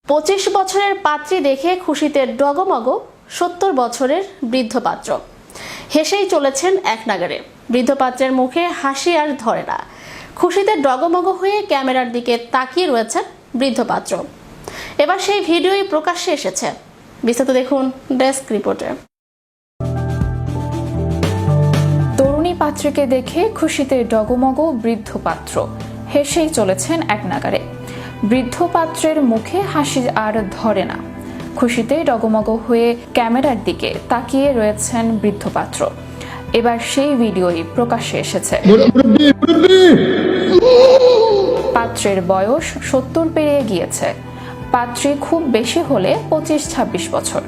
25 বছরের পাত্রী দেখে খুশিতে ডগমগ 70 বছরের বৃদ্ধ পাত্র। হেসেই চলেছেন এক নাগারে। বৃদ্ধ পাত্রের মুখে হাসি আর ধরে না। খুশিতে ডগমগ হয়ে ক্যামেরার দিকে তাকিয়ে রয়েছেন বৃদ্ধ পাত্র। এবার সেই ভিডিওই প্রকাশ্যে এসেছে। বিস্তারিত দেখুন ডেস্ক রিপোর্টে। তরুণী পাত্রীকে দেখে খুশিতে ডগমগ বৃদ্ধ পাত্র। হেসেই চলেছেন এক নাগারে। বৃদ্ধ পাত্রের মুখে হাসি আর ধরে না। খুশিতে ডগমগ হয়ে ক্যামেরার দিকে তাকিয়ে রয়েছেন বৃদ্ধ পাত্র। এবার সেই ভিডিওই প্রকাশ্যে এসেছে। পাত্রের বয়স 70 পেরিয়ে গিয়েছে। পাত্রী খুব বেশি হলে 25-26 বছর।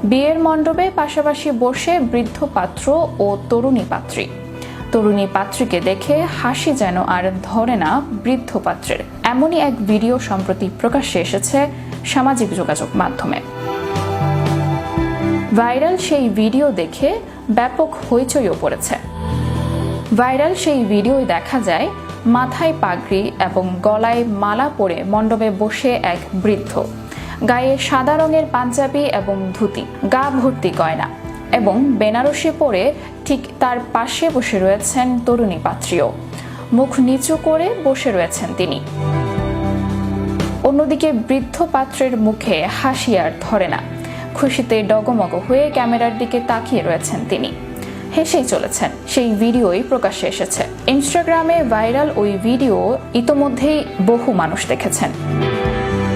বিয়ের মণ্ডপে পাশাপাশি বসে বৃদ্ধ পাত্র ও তরুণী পাত্রী। তরুণী পাত্রীকে দেখে হাসি যেন আর ধরে না বৃদ্ধ পাত্রের। এমনই এক ভিডিও সম্প্রতি প্রকাশ্যে এসেছে সামাজিক যোগাযোগ মাধ্যমে। ভাইরাল সেই ভিডিও দেখে ব্যাপক হইচইও পড়েছে। ভাইরাল সেই ভিডিওয় দেখা যায় মাথায় পাগড়ি এবং গলায় মালা পরে মণ্ডপে বসে এক বৃদ্ধ। গায়ে সাদা রঙের পাঞ্জাবি এবং ধুতি, গা ভর্তি গয়না এবং বেনারসি পরে ঠিক তার পাশে বসে রয়েছেন তরুণী পাত্রীও। মুখ নিচু করে বসে রয়েছেন তিনি। অন্যদিকে বৃদ্ধ পাত্রের মুখে হাসি আর ধরে না। খুশিতে ডগমগ হয়ে ক্যামেরার দিকে তাকিয়ে রয়েছেন তিনি। হেসেই চলেছেন। সেই ভিডিওই প্রকাশ্যে এসেছে। ইনস্টাগ্রামে ভাইরাল ওই ভিডিও ইতোমধ্যেই বহু মানুষ দেখেছেন।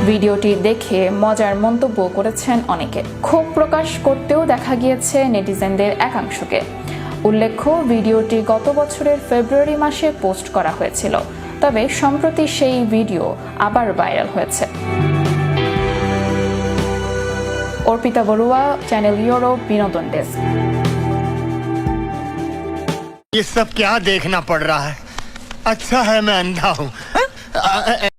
ভিডিওটি দেখে মজার মন্তব্য করেছেন অনেকে। ক্ষোভ প্রকাশ করতেও দেখা গিয়েছে নেটিজেনদের একাংশকে। উল্লেখ্য, ভিডিওটি গত বছরের ফেব্রুয়ারি মাসে পোস্ট করা হয়েছিল। তবে সম্প্রতি সেই ভিডিও আবার ভাইরাল হয়েছে। অর্পিতা বড়ুয়া, চ্যানেল ইউরোপ, বিনোদন ডেস্ক। ये सब क्या देखना पड़ रहा है? अच्छा है मैं अंधा हूँ।